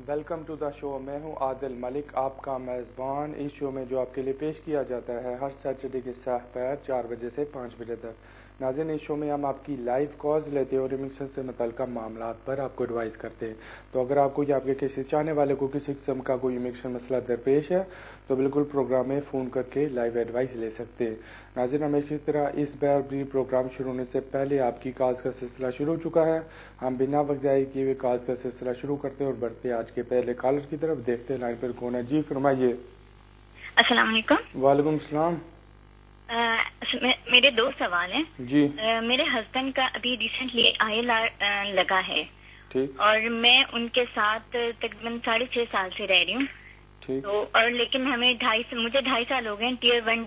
Welcome to the شو. میں ہوں عادل ملک، آپ کا میزبان. اس شو میں جو آپ کے لیے پیش کیا جاتا ہے ہر سیٹرڈے کے ساتھ پیر 4 بجے سے 5 بجے تک. ناظرین، اس شو میں ہم آپ کی لائیو کالز لیتے ہیں اور امیگریشن سے متعلقہ معاملات پر آپ کو ایڈوائز کرتے ہیں. تو اگر آپ کو یا آپ کے کسی چاہنے والے کو کسی قسم کا کوئی امیگریشن مسئلہ درپیش ہے تو بالکل پروگرام میں فون کر کے لائیو ایڈوائز لے سکتے ہیں. ناظرین، ہمیشہ کی طرح اس بار بھی پروگرام شروع ہونے سے پہلے آپ کی کالز کا سلسلہ شروع ہو چکا ہے. ہم بنا وقت ضائع کیے ہوئے کالز کا سلسلہ شروع کرتے ہیں اور بڑھتے ہیں آج کے پہلے کالر کی طرف. دیکھتے ہیں لائن پر کون ہے. جی فرمائیے. السلام علیکم. وعلیکم السلام. میرے 2 سوال ہیں. جی. میرے ہسبینڈ کا ابھی ریسنٹلی ILR لگا ہے. ٹھیک. اور میں ان کے ساتھ تقریباً 6.5 سال سے رہ رہی ہوں. ٹھیک. تو اور لیکن مجھے 2.5 سال ہو گئے ہیں Tier 1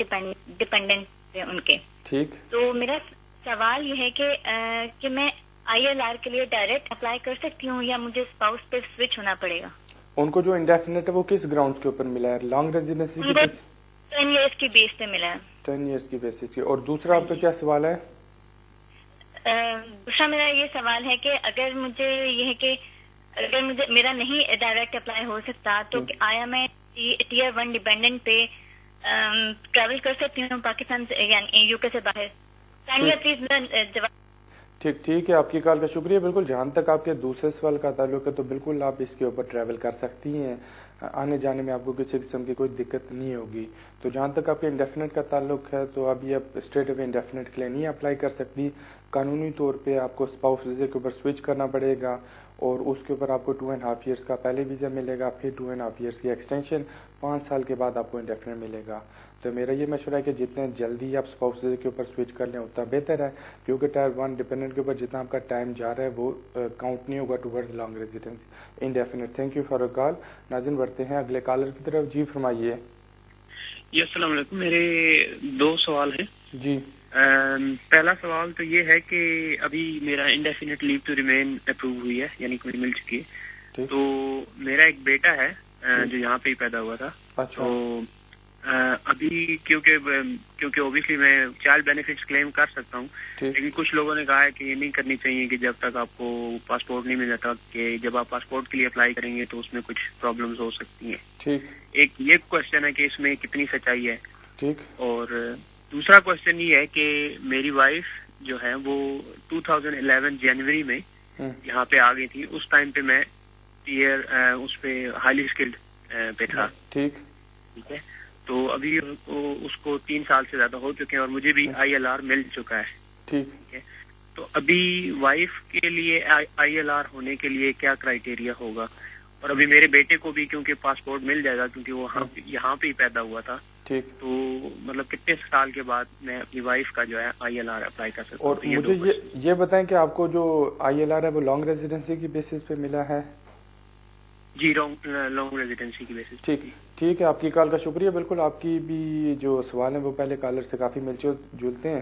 ڈپینڈنٹ پہ ان کے. ٹھیک. تو میرا سوال یہ ہے کہ میں ILR کے لیے ڈائریکٹ اپلائی کر سکتی ہوں یا مجھے اسپاؤس پہ سوئچ ہونا پڑے گا؟ ان کو جو انڈیفینٹ ہے وہ کس گراؤنڈ کے اوپر ملا ہے؟ لانگ ریزیڈنسی کی 10 ایئرس کی بیس پہ ملا ہے. 10 ایئرس کی بیسس کی. اور دوسرا آپ کا کیا سوال ہے؟ دوسرا میرا یہ سوال ہے کہ اگر مجھے یہ ہے کہ اگر مجھے میرا نہیں ڈائریکٹ اپلائی ہو سکتا تو آیا میں Tier 1 ڈپینڈنٹ پہ ٹریول کر سکتی ہوں پاکستان سے یعنی UK سے باہر؟ پلیز جواب. ٹھیک ہے. آپ کی کال کا شکریہ. بالکل، جہاں تک آپ کے دوسرے سوال کا تعلق ہے تو بالکل آپ اس کے اوپر ٹریول کر سکتی ہیں. آنے جانے میں آپ کو کسی قسم کی کوئی دقت نہیں ہوگی. تو جہاں تک آپ کے انڈیفینٹ کا تعلق ہے تو ابھی آپ اسٹریٹ اوے انڈیفینٹ کے لیے نہیں اپلائی کر سکتی. قانونی طور پہ آپ کو اسپاؤس ویزے کے اوپر سوئچ کرنا پڑے گا اور اس کے اوپر آپ کو 2.5 ایئرس کا پہلے ویزا ملے گا، پھر 2.5 ایئرس کی ایکسٹینشن 5 سال کے بعد آپ کو انڈیفینٹ ملے گا. تو میرا یہ مشورہ ہے کہ جتنے جلدی آپ اسپاؤس ویزے کے اوپر سوئچ کر لیں اتنا بہتر ہے، کیونکہ Tier 1 ڈپینڈنٹ کے اوپر جتنا آپ کا ٹائم جا رہا ہے وہ کاؤنٹ نہیں ہوگا towards long residence indefinite. Thank you for your call. ناظرین، بڑھتے ہیں اگلے کالر کی طرف. جی فرمائیے. جی السلام علیکم. میرے 2 سوال ہیں. جی. پہلا سوال تو یہ ہے کہ ابھی میرا indefinite leave to remain approve ہوئی ہے، یعنی کہ مل چکی ہے. تو میرا ایک بیٹا ہے جو یہاں پہ ہی پیدا ہوا تھا. تو ابھی کیونکہ اوبیسلی میں چائلڈ بینیفٹس کلیم کر سکتا ہوں، لیکن کچھ لوگوں نے کہا ہے کہ یہ نہیں کرنی چاہیے کہ جب تک آپ کو پاسپورٹ نہیں مل جاتا، کہ جب آپ پاسپورٹ کے لیے اپلائی کریں گے تو اس میں کچھ پرابلمز ہو سکتی ہیں. ٹھیک. ایک یہ کوشچن ہے کہ اس میں کتنی سچائی ہے. ٹھیک. اور دوسرا کوشچن یہ ہے کہ میری وائف جو ہے وہ 2011 جنوری میں یہاں پہ آ گئی تھی. اس ٹائم پہ میں اس پہ ہائیلی اسکلڈ پہ تھا. ٹھیک ہے. تو ابھی اس کو 3 سال سے زیادہ ہو چکے ہیں اور مجھے بھی ILR مل چکا ہے. ٹھیک ہے. تو ابھی وائف کے لیے ILR ہونے کے لیے کیا کرائیٹیریا ہوگا؟ اور ابھی میرے بیٹے کو بھی کیونکہ پاسپورٹ مل جائے گا کیونکہ وہ یہاں پہ ہی پیدا ہوا تھا. ٹھیک. تو مطلب کتنے سال کے بعد میں اپنی وائف کا جو ہے ILR اپلائی کر سکتا ہوں؟ اور مجھے یہ بتائیں کہ آپ کو جو ILR ہے وہ لانگ ریزیڈنسی کی بیسس پہ ملا ہے؟ جی لانگ ریزیڈنسی کی بیسس. ٹھیک ہے. آپ کی کال کا شکریہ. بالکل آپ کی بھی جو سوال ہیں وہ پہلے کالر سے کافی ملتے جلتے ہیں.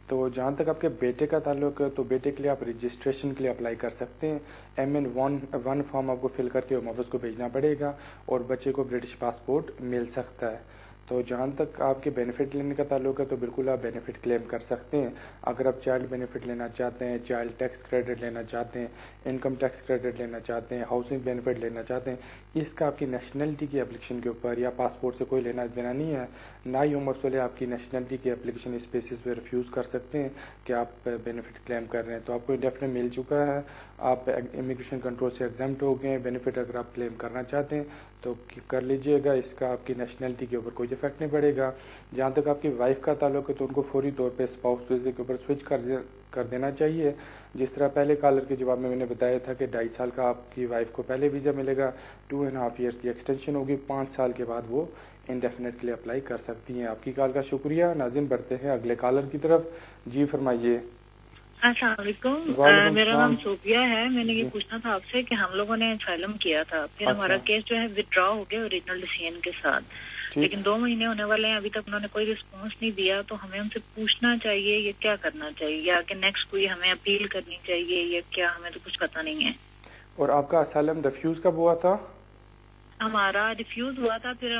تو جہاں تک آپ کے بیٹے کا تعلق ہے تو بیٹے کے لیے آپ رجسٹریشن کے لیے اپلائی کر سکتے ہیں. MN1 فارم آپ کو فل کر کے ہوم آفس کو بھیجنا پڑے گا اور بچے کو برٹش پاسپورٹ مل سکتا ہے. تو جہاں تک آپ کے بینیفٹ لینے کا تعلق ہے تو بالکل آپ بینیفٹ کلیم کر سکتے ہیں. اگر آپ چائلڈ بینیفٹ لینا چاہتے ہیں، چائلڈ ٹیکس کریڈٹ لینا چاہتے ہیں، انکم ٹیکس کریڈٹ لینا چاہتے ہیں، ہاؤسنگ بینیفٹ لینا چاہتے ہیں، اس کا آپ کی نیشنلٹی کی اپلیکیشن کے اوپر یا پاسپورٹ سے کوئی لینا دینا نہیں ہے. نہ ہی عمر سے آپ کی نیشنلٹی کی اپلیکیشن اس بیسس پہ ریفیوز کر سکتے ہیں کہ آپ بینیفٹ کلیم کر رہے ہیں. تو آپ کو انڈیفینٹ مل چکا ہے، آپ امیگریشن کنٹرول سے ایگزمپٹ ہو گئے ہیں. بینیفٹ اگر آپ کلیم کرنا چاہتے ہیں تو کر لیجئے گا. اس کا آپ کی نیشنلٹی کے اوپر کوئی افیکٹ نہیں پڑے گا. جہاں تک آپ کی وائف کا تعلق ہے تو ان کو فوری طور پہ اسپاؤس ویزے کے اوپر سوئچ کر دینا چاہیے. جس طرح پہلے کالر کے جواب میں نے بتایا تھا کہ 2.5 سال کا آپ کی وائف کو پہلے ویزا ملے گا، 2.5 ایئرس کی ایکسٹینشن ہوگی، 5 سال کے بعد وہ انڈیفینٹ کے لیے اپلائی کر سکتی ہیں. آپ کی کال کا شکریہ. ناظرین، بڑھتے ہیں اگلے کالر کی طرف. جی فرمائیے. السلام علیکم. میرا نام صوفیہ ہے. میں نے یہ پوچھنا تھا آپ سے کہ ہم لوگوں نے اسائلم کیا تھا، پھر ہمارا کیس جو ہے وتھڈرا ہو گیا اوریجنل ڈیسیژن کے ساتھ، لیکن 2 مہینے ہونے والے ہیں، ابھی تک انہوں نے کوئی رسپانس نہیں دیا. تو ہمیں ان سے پوچھنا چاہیے یا کیا کرنا چاہیے، یا کہ نیکسٹ کوئی ہمیں اپیل کرنی چاہیے یا کیا؟ ہمیں تو کچھ پتہ نہیں ہے. اور آپ کا اسائلم ریفیوز کب ہوا تھا؟ ہمارا ریفیوز ہوا تھا پھر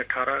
18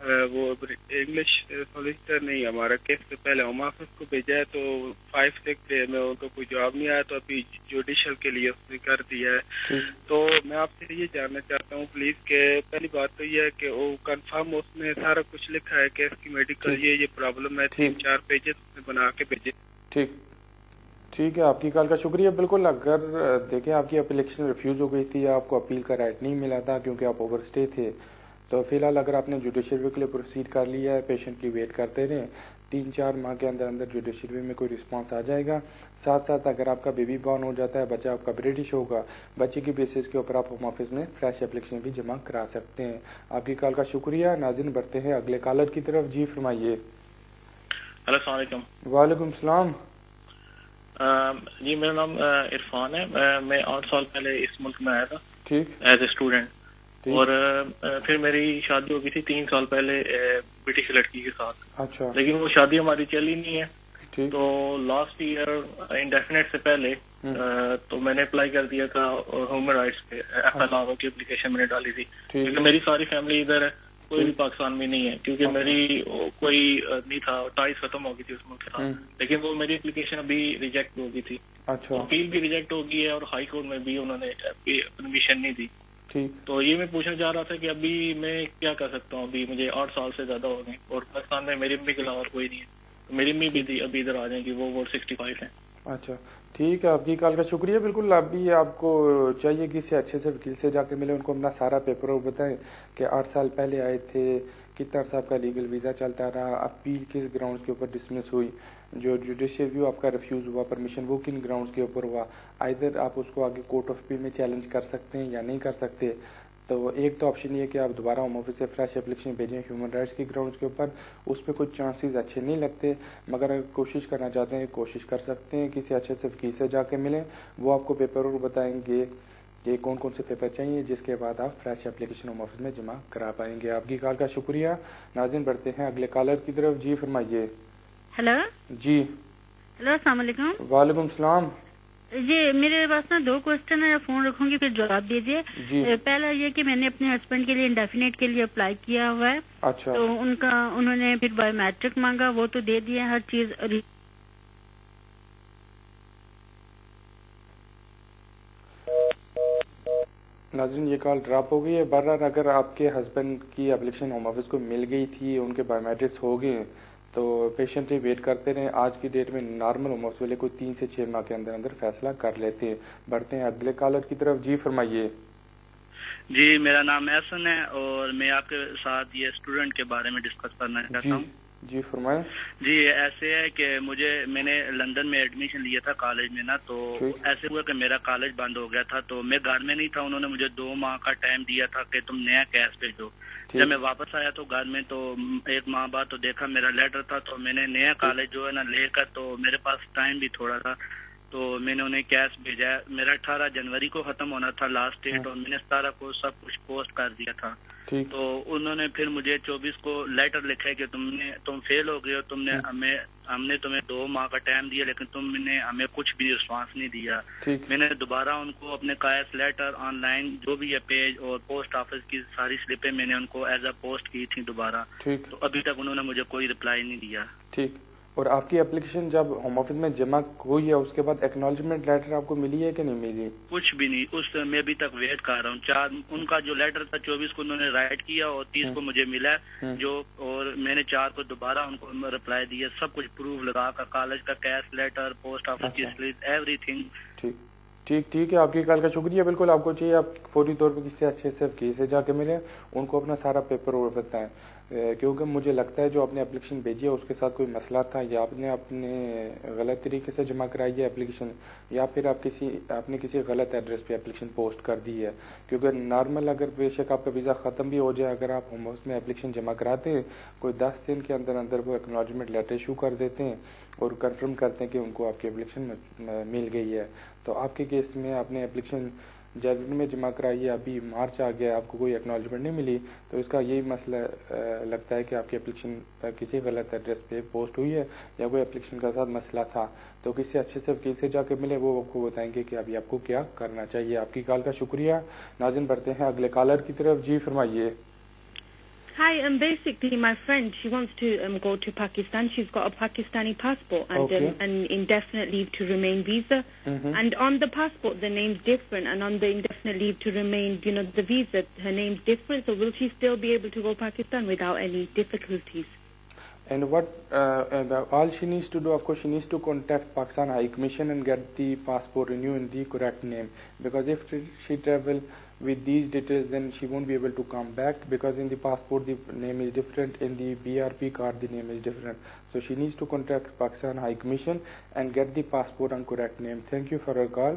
وہ انگلش سولیسٹر نہیں ہمارا کیس سے پہلے ہوم آفس کو بھیجا ہے تو 5-6 ڈے میں ان کو کوئی جواب نہیں آیا تو ابھی جوڈیشل کے لیے اس نے کر دیا ہے. تو میں آپ سے یہ جاننا چاہتا ہوں پلیز کہ پہلی بات تو یہ ہے کہ وہ کنفرم اس میں سارا کچھ لکھا ہے کہ اس کی میڈیکل یہ پرابلم ہے 3-4 پیجز بنا کے بھیجے. ٹھیک ہے, آپ کی کال کا شکریہ. بالکل, اگر دیکھیں آپ کی اپلیکیشن ریفیوز ہو گئی تھی, آپ کو اپیل کا رائٹ نہیں ملا تھا کیونکہ آپ اوور اسٹے تھے, تو فی الحال اگر آپ نے جوڈیشل ریویو کے لیے پروسیڈ کر لیا ہے, پیشنٹلی ویٹ کرتے رہیں, 3-4 ماہ کے اندر جوڈیشل ریویو میں کوئی رسپانس آ جائے گا. ساتھ ساتھ اگر آپ کا بیبی بورن ہو جاتا ہے, بچہ آپ کا برٹش ہوگا, بچے کی بیسس کے اوپر آپ ہوم آفس میں فریش اپلیکیشن بھی جمع کرا سکتے ہیں. آپ کی کال کا شکریہ. ناظرین, بڑھتے ہیں اگلے کالر کی طرف. جی فرمائیے. السلام علیکم. وعلیکم السلام. جی میرا نام عرفان ہے. میں 8 سال پہلے اس ملک میں آیا تھا ٹھیک ایز اے اسٹوڈنٹ, اور پھر میری شادی ہو گئی تھی 3 سال پہلے برٹش لڑکی کے ساتھ. اچھا. لیکن وہ شادی ہماری چلی نہیں ہے, تو لاسٹ ایئر انڈیفینٹ سے پہلے تو میں نے اپلائی کر دیا تھا ہیومن رائٹس پہ, FLRO کی اپلیکیشن میں نے ڈالی تھی, کیونکہ میری ساری فیملی ادھر ہے, کوئی بھی پاکستان میں نہیں ہے, کیونکہ میری کوئی نہیں تھا, ٹائز ختم ہو گئی تھی اس ملک کے ساتھ. لیکن وہ میری اپلیکیشن ابھی ریجیکٹ ہو گئی تھی. اچھا. اپیل بھی ریجیکٹ ہو گئی ہے اور ہائی کورٹ میں بھی انہوں نے پرمیشن نہیں دی. تو یہ میں پوچھنا چاہ رہا تھا کہ ابھی میں کیا کر سکتا ہوں. ابھی مجھے 8 سال سے زیادہ ہو گئے اور پاکستان میں میری امی کے علاوہ کوئی نہیں ہے, تو میری امی بھی ابھی ادھر آ جائیں گی, وہ 65 ہیں. اچھا ٹھیک ہے, آپ کی کال کا شکریہ. بالکل, ابھی آپ کو چاہیے کہ اسے اچھے سے وکیل سے جا کے ملے, ان کو اپنا سارا پیپر ورک بتائیں کہ 8 سال پہلے آئے تھے, کتنا عرصہ آپ کا لیگل ویزا چلتا رہا, اپیل کس گراؤنڈز کے اوپر ڈسمس ہوئی, جو جوڈیشل ریویو آپ کا ریفیوز ہوا پرمیشن وہ کن گراؤنڈز کے اوپر ہوا, ادھر آپ اس کو آگے کورٹ آف اپیل میں چیلنج کر سکتے ہیں یا نہیں کر سکتے. تو ایک تو آپشن یہ ہے کہ آپ دوبارہ ہوم آفس سے فریش اپلیکیشن بھیجیں ہیومن رائٹس کی گراؤنڈز کے اوپر. اس پہ کچھ چانسز اچھے نہیں لگتے, مگر اگر کوشش کرنا چاہتے ہیں کوشش کر سکتے ہیں, کسی اچھے سے وکیل سے جا کے ملیں, وہ آپ کو پیپر ورک بتائیں گے کہ کون کون سے پیپر چاہیے, جس کے بعد آپ فریش اپلیکیشن ہوم آفس میں جمع کرا پائیں گے. آپ کی کال کا شکریہ. ناظرین, بڑھتے ہیں اگلے کالر کی طرف. جی فرمائیے. ہلو. جی ہلو, السلام علیکم. وعلیکم السلام. جی میرے پاس نا 2 کوشچن ہے, فون رکھوں گی پھر جواب دیجیے. پہلا یہ کہ میں نے اپنے ہسبینڈ کے لیے انڈیفینیٹ کے لیے اپلائی کیا ہوا ہے. اچھا. تو انہوں نے پھر بایو میٹرک مانگا, وہ تو دے دیا ہر چیز. ناظرین, یہ کال ڈراپ ہو گئی ہے. برحال اگر آپ کے ہسبینڈ کی اپلیکیشن ہوم آفس کو مل گئی تھی, ان کے بایو میٹرکس ہو گئے, تو پیشنٹلی ویٹ کرتے رہیں. آج کی ڈیٹ میں نارمل ہوم آفس والے کوئی 3 سے 6 ماہ کے اندر اندر فیصلہ کر لیتے ہیں. بڑھتے ہیں اگلے کالر کی طرف. جی فرمائیے. جی میرا نام احسن ہے اور میں آپ کے ساتھ یہ اسٹوڈنٹ کے بارے میں ڈسکس کرنا چاہتا ہوں. جی فرمائیں. جی ایسے ہے کہ میں نے لندن میں ایڈمیشن لیا تھا کالج میں نا, تو ایسے ہوا کہ میرا کالج بند ہو گیا تھا, تو میں گھر میں نہیں تھا. انہوں نے مجھے 2 ماہ کا ٹائم دیا تھا کہ تم نیا کیس بھیجو. جب میں واپس آیا تو گھر میں تو 1 ماہ بعد تو دیکھا میرا لیٹر تھا, تو میں نے نیا کالج جو ہے نا لے کر, تو میرے پاس ٹائم بھی تھوڑا تھا, تو میں نے انہیں کیش بھیجا. میرا 18 جنوری کو ختم ہونا تھا لاسٹ ڈیٹ, اور میں نے 17 کو سب کچھ پوسٹ کر دیا تھا. تو انہوں نے پھر مجھے 24 کو لیٹر لکھا ہے کہ تم فیل ہو گئے ہو, ہم نے تمہیں 2 ماہ کا ٹائم دیا لیکن تم نے ہمیں کچھ بھی رسپانس نہیں دیا. میں نے دوبارہ ان کو اپنے کیس لیٹر آن لائن جو بھی ہے پیج اور پوسٹ آفس کی ساری سلپیں میں نے ان کو ایز اے پوسٹ کی تھی دوبارہ, تو ابھی تک انہوں نے مجھے کوئی رپلائی نہیں دیا. ٹھیک. اور آپ کی اپلیکیشن جب ہوم آفس میں جمع ہوئی ہے اس کے بعد ایکنالجمنٹ لیٹر آپ کو ملی ہے کہ نہیں ملی؟ کچھ بھی نہیں. اس میں ابھی تک ویٹ کر رہا ہوں. ان کا جو لیٹر تھا 24 کو انہوں نے رائٹ کیا اور 30 کو مجھے ملا جو, اور میں نے 4 کو دوبارہ ان کو رپلائی دیا, سب کچھ پروف لگا کر, کالج کا کیش لیٹر, پوسٹ آفس کی سلپ, ایوری تھنگ. ٹھیک ہے. آپ کی کال کا شکریہ. بالکل آپ کو چاہیے آپ فوری طور پہ کسی اچھے سے وکیل سے جا کے ملیں, ان کو اپنا سارا پیپر ورک بتائیں, کیونکہ مجھے لگتا ہے جو آپ نے اپلیکیشن بھیجی ہے اس کے ساتھ کوئی مسئلہ تھا, یا آپ نے اپنے غلط طریقے سے جمع کرائی ہے اپلیکیشن, یا پھر آپ نے کسی غلط ایڈریس پہ اپلیکیشن پوسٹ کر دی ہے. کیونکہ نارمل اگر بے شک آپ کا ویزا ختم بھی ہو جائے, اگر آپ ہوم آفس میں اپلیکیشن جمع کراتے ہیں کوئی 10 دن کے اندر اندر وہ ایکنالجمنٹ لیٹر ایشو کر دیتے ہیں اور کنفرم کرتے ہیں کہ ان کو آپ کی اپلیکیشن مل گئی ہے. تو آپ کے کیس میں آپ نے اپلیکیشن جنوری میں جمع کرائی ہے, ابھی مارچ آ گیا, آپ کو کوئی ایکنالجمنٹ نہیں ملی, تو اس کا یہی مسئلہ لگتا ہے کہ آپ کی اپلیکیشن کسی غلط ایڈریس پہ پوسٹ ہوئی ہے یا کوئی اپلیکیشن کا ساتھ مسئلہ تھا. تو کسی اچھے سے وکیل سے جا کے ملے, وہ آپ کو بتائیں گے کہ ابھی آپ کو کیا کرنا چاہیے. آپ کی کال کا شکریہ. ناظرین, بڑھتے ہیں اگلے کالر کی طرف. جی فرمائیے. Hi, basically my friend, she wants to go to Pakistan. She's got a Pakistani passport and an indefinite leave to remain visa. And on the passport, the name's different, and on the indefinite leave to remain, the visa, her name's different. So will she still be able to go Pakistan without any difficulties? And all she needs to do, of course, she needs to contact Pakistan High Commission and get the passport renewed in the correct name. Because if she travel with these details, then she won't be able to come back, because in the passport the name is different, in the BRP card the name is different. So she needs to contact Pakistan High Commission and get the passport on correct name. Thank you for your call.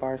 5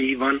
B1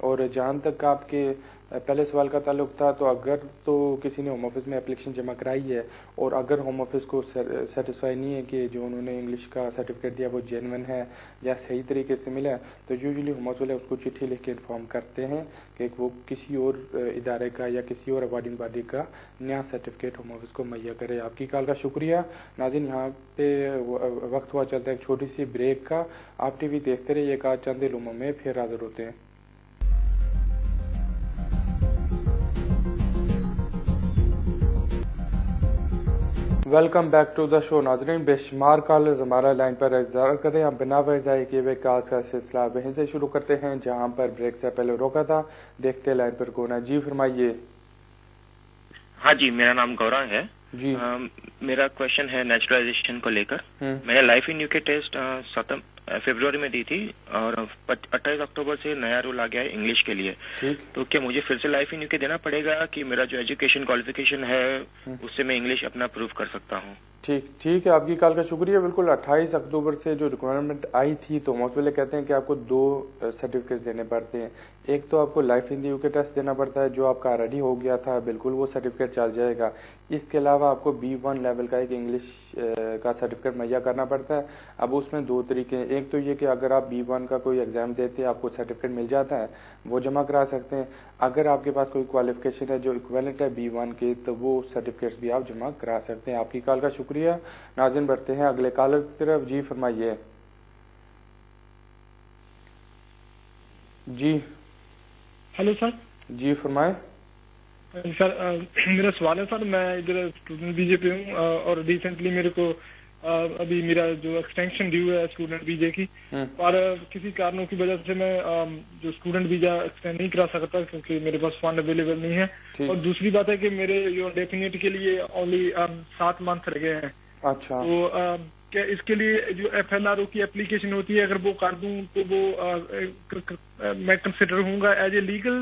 اور جہاں تک آپ کے پہلے سوال کا تعلق تھا، تو اگر تو کسی نے ہوم آفس میں اپلیکیشن جمع کرائی ہے اور اگر ہوم آفس کو سیٹسفائی نہیں ہے کہ جو انہوں نے انگلش کا سرٹیفکیٹ دیا وہ جینون ہے یا صحیح طریقے سے ملا ہے، تو یوزلی ہوم آفس والے اس کو چٹھی لکھ کے انفارم کرتے ہیں کہ وہ کسی اور ادارے کا یا کسی اور اوارڈنگ باڈی کا نیا سرٹیفکیٹ ہوم آفس کو مہیا کرے۔ آپ کی کال کا شکریہ۔ ناظرین، یہاں پہ وقت ہوا چلتا ہے ایک چھوٹی سی بریک کا۔ آپ ٹی وی دیکھتے رہیے گا، چند لمحوں میں پھر حاضر ہوتے ہیں۔ ویلکم بیک ٹو دا شو۔ ناظرین، بے شمار کالرز ہمارا لائن پر انتظار کر رہے ہیں۔ ہم بنا وجہ کیے ہوئے کالز کا سلسلہ وہیں سے شروع کرتے ہیں جہاں پر بریک سے پہلے روکا تھا۔ دیکھتے لائن پر کون ہے۔ جی فرمائیے۔ ہاں جی، میرا نام گورنگ ہے جی۔ میرا کوشچن ہے نیچرلائزیشن کو لے کر۔ میں نے لائف ان یو کے ٹیسٹ 7 فروری میں دی تھی اور 28 اکتوبر سے نیا رول آ گیا ہے انگلش کے لیے، تو کیا مجھے پھر سے لائف ان یو کے دینا پڑے گا کہ میرا جو ایجوکیشن کوالیفیکیشن ہے اس سے میں انگلش اپنا پروو کر سکتا ہوں؟ ٹھیک ہے، آپ کی کال کا شکریہ۔ بالکل 28 اکتوبر سے جو ریکوائرمنٹ آئی تھی تو موسٹ والے کہتے ہیں کہ آپ کو 2 سرٹیفکیٹس دینے پڑتے ہیں۔ ایک تو آپ کو لائف ان دی یو کے ٹیسٹ دینا پڑتا ہے جو آپ کا ریڈی ہو گیا تھا، بالکل وہ سرٹیفکیٹ چل جائے گا۔ اس کے علاوہ آپ کو B1 لیول کا ایک انگلش کا سرٹیفکیٹ مہیا کرنا پڑتا ہے۔ اب اس میں 2 طریقے ہیں، ایک تو یہ کہ اگر آپ B1 کا کوئی ایگزام دیتے ہیں آپ کو سرٹیفکیٹ مل جاتا ہے، وہ جمع کرا سکتے ہیں۔ اگر آپ کے پاس کوئی کوالیفیکیشن ہے جو ایکویلنٹ ہے B1 کے، تو وہ سرٹیفکیٹس بھی آپ جمع کرا سکتے ہیں۔ آپ کی کال کا شکریہ۔ ناظرین، بڑھتے ہیں اگلے کالر کی طرف۔ جی فرمائیے۔ جی ہیلو سر۔ جی فرمائیں سر۔ میرا سوال ہے سر، میں ادھر اسٹوڈنٹ ویزے پہ ہوں اور ریسنٹلی میرے کو ابھی میرا جو ایکسٹینشن ڈیو ہے اسٹوڈنٹ ویزے کی، اور کسی کارنوں کی وجہ سے میں جو اسٹوڈنٹ ویزا ایکسٹینڈ نہیں کرا سکتا کیونکہ میرے پاس فنڈ اویلیبل نہیں ہے۔ اور دوسری بات ہے کہ میرے جو ڈیفینیٹ کے لیے اونلی 7 منتھ رہ گئے ہیں۔ اچھا، تو کیا اس کے لیے جو FLRO کی اپلیکیشن ہوتی ہے اگر وہ کر دوں تو وہ میں کنسیڈر ہوں گا ایز اے لیگل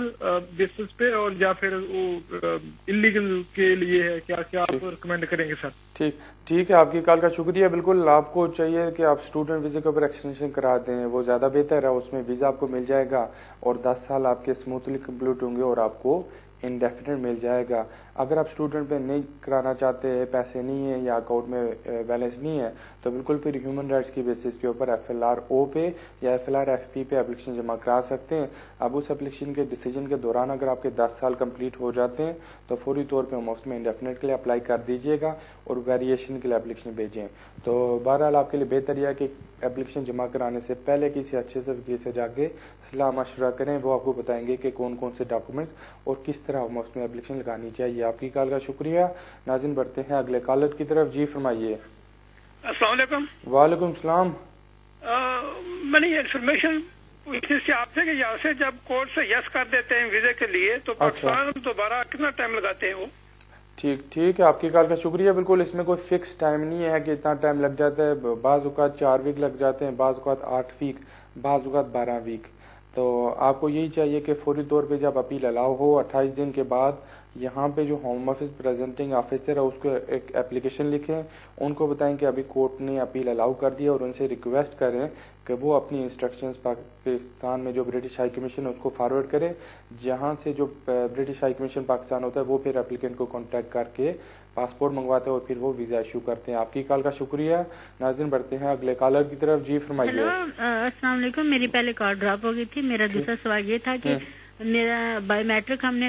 بیسس پہ، اور یا پھر وہ انلیگل کے لیے ہے؟ کیا آپ ریکمینڈ کریں گے سر؟ ٹھیک ہے، آپ کی کال کا شکریہ۔ بالکل آپ کو چاہیے کہ آپ اسٹوڈنٹ ویزے کے اوپر ایکسٹینشن کرا دیں، وہ زیادہ بہتر ہے۔ اس میں ویزا آپ کو مل جائے گا اور 10 سال آپ کے اسموتھلی کمپلیٹ ہوں گے اور آپ کو انڈیفینٹ مل جائے گا۔ اگر آپ اسٹوڈنٹ پہ نہیں کرانا چاہتے، پیسے نہیں ہیں یا اکاؤنٹ میں بیلنس نہیں ہے، تو بالکل پھر ہیومن رائٹس کی بیسس کے اوپر FLRO پہ یا FLRFP پہ اپلیکیشن جمع کرا سکتے ہیں۔ اب اس اپلیکیشن کے ڈیسیجن کے دوران اگر آپ کے 10 سال کمپلیٹ ہو جاتے ہیں تو فوری طور پہ ہم اس میں انڈیفینٹ کے لیے اپلائی کر دیجیے گا اور ویریشن کے لیے اپلیکیشن بھیجیں۔ تو بہرحال آپ کے لیے بہتر یہ ہے کہ اپلیکیشن جمع کرانے سے پہلے کسی اچھے سے وکیل سے جا کے صلاح مشورہ کریں، وہ آپ کو بتائیں گے کہ کون کون سے ڈاکومنٹس اور کس طرح ہم اس میں اپلیکیشن لگانی چاہیے۔ آپ کی کال کا شکریہ۔ ناظرین، بڑھتے ہیں اگلے کالر کی طرف۔ جی فرمائیے۔ السلام علیکم۔ وعلیکم السلام۔ میں نے یہ انفارمیشن پوچھنی تھی آپ سے کہ یہاں سے جب کورٹ سے یس کر دیتے ہیں ویزے کے لیے تو پاکستان دوبارہ کتنا ٹائم لگاتے ہیں وہ؟ ٹھیک ہے، آپ کی کال کا شکریہ۔ بالکل اس میں کوئی فکس ٹائم نہیں ہے کہ اتنا ٹائم لگ جاتا ہے۔ بعض اوقات 4 ویک لگ جاتے ہیں، بعض اوقات 8 ویک، بعض اوقات 12 ویک۔ تو آپ کو یہی چاہیے کہ فوری طور پہ جب اپیل الاؤ ہو 28 دن کے بعد یہاں پہ جو ہوم آفس پریزنٹنگ آفیسر ہے اس کو ایک اپلیکیشن لکھیں، ان کو بتائیں کہ ابھی کورٹ نے اپیل الاؤ کر دیا اور ان سے ریکویسٹ کریں کہ وہ اپنی انسٹرکشنز پاکستان میں جو برٹش ہائی کمیشن ہے اس کو فارورڈ کرے، جہاں سے جو برٹش ہائی کمیشن پاکستان ہوتا ہے وہ پھر اپلیکینٹ کو کانٹیکٹ کر کے پاسپورٹ منگواتے ہیں اور پھر وہ ویزا ایشو کرتے ہیں۔ آپ کی کال کا شکریہ۔ ناظرین، بڑھتے ہیں اگلے کالر کی طرف۔ جی فرمائیے۔ السلام علیکم۔ میری پہلے کال ڈراپ ہو گئی تھی۔ میرا دوسرا سوال یہ تھا کہ میرا بایو میٹرک ہم نے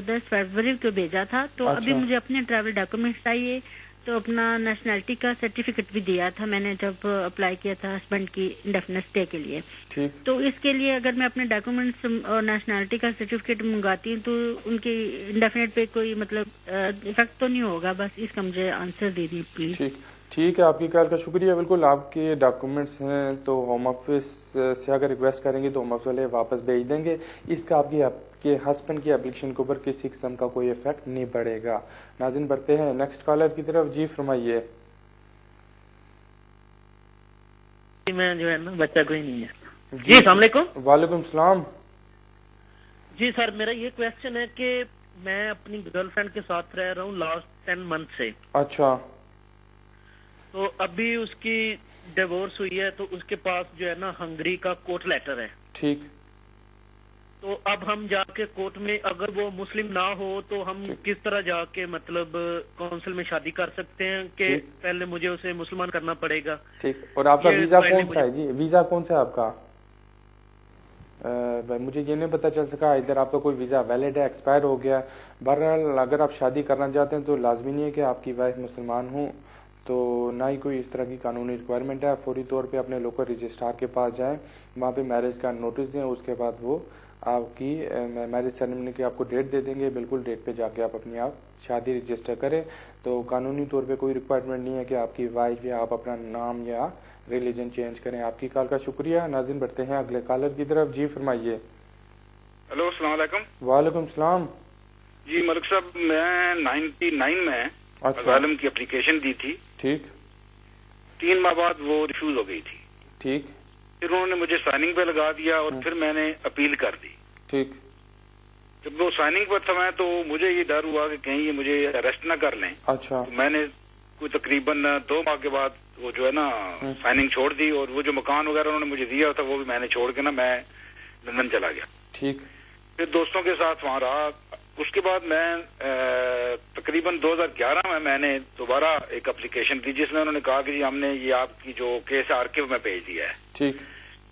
10 فروری کو بھیجا تھا، تو ابھی مجھے اپنے ٹریول ڈاکومنٹس چاہیے، تو اپنا نیشنلٹی کا سرٹیفکیٹ بھی دیا تھا میں نے جب اپلائی کیا تھا ہسبینڈ کی انڈیفینٹ اسٹے کے لیے۔ تو اس کے لیے اگر میں اپنے ڈاکومنٹس اور نیشنلٹی کا سرٹیفکیٹ منگواتی ہوں تو ان کی انڈیفینٹ پہ کوئی مطلب افیکٹ تو نہیں ہوگا؟ بس اس کا مجھے آنسر دے دیں پلیز۔ ٹھیک ہے، آپ کی کال کا شکریہ۔ بالکل آپ کے ڈاکومنٹس ہیں تو ہوم آفس سے اگر ریکویسٹ کریں گے تو ہوم آفس والے واپس بھیج دیں گے۔ اس کا آپ کے ہسبینڈ کی اپلیکیشن کے اوپر کسی قسم کا کوئی افیکٹ نہیں پڑے گا۔ ناظرین، بڑھتے ہیں نیکسٹ کالر کی طرف۔ جی فرمائیے۔ میں جو ہے نا بچہ کوئی نہیں ہے۔ جی السلام علیکم۔ وعلیکم السلام۔ جی سر، میرا یہ کوشچن ہے کہ میں اپنی گرل فرینڈ کے ساتھ رہ رہا ہوں لاسٹ 10 منتھ سے۔ اچھا۔ تو ابھی اس کی ڈیورس ہوئی ہے تو اس کے پاس جو ہے نا ہنگری کا کورٹ لیٹر ہے۔ ٹھیک۔ تو اب ہم جا کے کورٹ میں اگر وہ مسلم نہ ہو تو ہم کس طرح جا کے مطلب کونسل میں شادی کر سکتے ہیں کہ پہلے مجھے اسے مسلمان کرنا پڑے گا؟ ٹھیک. اور آپ کا ویزا کون سا ہے جی؟ ویزا کون سا ہے آپ کا؟ مجھے یہ نہیں پتا چل سکا ادھر آپ کا کوئی ویزا ویلڈ ہے ایکسپائر ہو گیا. بہرحال اگر آپ شادی کرنا چاہتے ہیں تو لازمی نہیں ہے کہ آپ کی وائف مسلمان ہوں, تو نہ ہی کوئی اس طرح کی قانونی ریکوائرمنٹ ہے. فوری طور پہ اپنے لوکل رجسٹرار کے پاس جائیں, وہاں پہ میرج کا نوٹس دیں, اس کے بعد وہ آپ کی میرج سیریمنی کی آپ کو ڈیٹ دے دیں گے. بالکل ڈیٹ پہ جا کے آپ اپنی شادی رجسٹر کریں. تو قانونی طور پہ کوئی ریکوائرمنٹ نہیں ہے کہ آپ کی وائف یا آپ اپنا نام یا ریلیجن چینج کریں. آپ کی کال کا شکریہ. ناظرین بڑھتے ہیں اگلے کالر کی طرف. جی فرمائیے. ہلو السلام علیکم. وعلیکم السلام. جی ملک صاحب, میں 99 میں اسائلم کی اپلیکیشن دی تھی. ٹھیک. 3 ماہ بعد وہ ریفیوز ہو گئی تھی. ٹھیک. پھر انہوں نے مجھے سائننگ پہ لگا دیا اور پھر میں نے اپیل کر دی. ٹھیک. جب وہ سائننگ پر تھا میں تو مجھے یہ ڈر ہوا کہ کہیں یہ مجھے اریسٹ نہ کر لیں. اچھا. تو میں نے کوئی تقریباً 2 ماہ کے بعد وہ جو ہے نا سائننگ چھوڑ دی, اور وہ جو مکان وغیرہ انہوں نے مجھے دیا تھا وہ بھی میں نے چھوڑ کے نا میں لندن چلا گیا. ٹھیک. پھر دوستوں کے ساتھ وہاں رہا. اس کے بعد میں تقریباً 2011 میں نے دوبارہ ایک اپلیکیشن دی جس میں انہوں نے کہا کہ جی ہم نے یہ آپ کی جو کیس آرکیو میں بھیج دیا ہے. ٹھیک.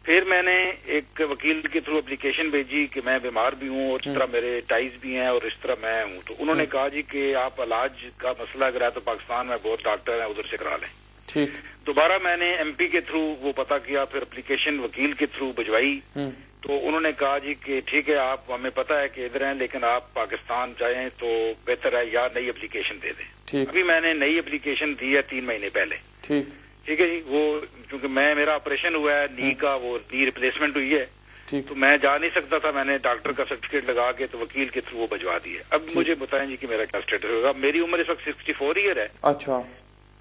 پھر میں نے ایک وکیل کے تھرو اپلیکیشن بھیجی کہ میں بیمار بھی ہوں اور اس طرح میرے ٹائز بھی ہیں اور اس طرح میں ہوں. تو انہوں نے کہا جی کہ آپ علاج کا مسئلہ اگر ہے تو پاکستان میں بہت ڈاکٹر ہیں ادھر سے کرا لیں. ٹھیک. دوبارہ میں نے ایم پی کے تھرو وہ پتہ کیا, پھر اپلیکیشن وکیل کے تھرو بھجوائی. تو انہوں نے کہا جی کہ ٹھیک ہے آپ ہمیں پتہ ہے کہ ادھر ہیں لیکن آپ پاکستان جائیں تو بہتر ہے یا نئی اپلیکیشن دے دیں. ابھی میں نے نئی اپلیکیشن دی ہے 3 مہینے پہلے. ٹھیک. ٹھیک ہے جی. وہ چونکہ میرا آپریشن ہوا ہے نی کا, وہ نی ریپلیسمنٹ ہوئی ہے تو میں جا نہیں سکتا تھا. میں نے ڈاکٹر کا سرٹیفکیٹ لگا کے تو وکیل کے تھرو وہ بھجوا دی ہے. اب مجھے بتائیں جی کہ میرا کیا اسٹیٹس ہوگا. میری عمر اس وقت 64 ایئر ہے. اچھا.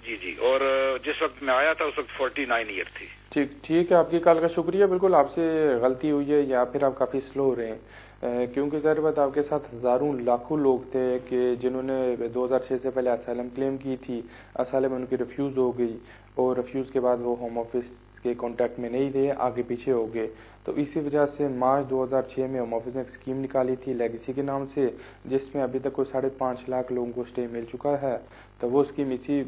جی جی. اور جس وقت میں آیا تھا اس وقت 49 ایئر تھی. ٹھیک. ٹھیک ہے. آپ کی کال کا شکریہ. بالکل آپ سے غلطی ہوئی ہے یا پھر آپ کافی سلو ہو رہے ہیں, کیونکہ ظاہر بات آپ کے ساتھ ہزاروں لاکھوں لوگ تھے کہ جنہوں نے 2006 سے پہلے اسائلم کلیم کی تھی. اسائلم ان کی ریفیوز ہو گئی اور ریفیوز کے بعد وہ ہوم آفس کے کانٹیکٹ میں نہیں رہے, آگے پیچھے ہو گئے. تو اسی وجہ سے مارچ 2006 میں ہوم آفس نے ایک اسکیم نکالی تھی لیگیسی کے نام سے, جس میں ابھی تک کوئی 5.5 لاکھ لوگوں کو اسٹے مل چکا ہے. تو وہ اسکیم اسی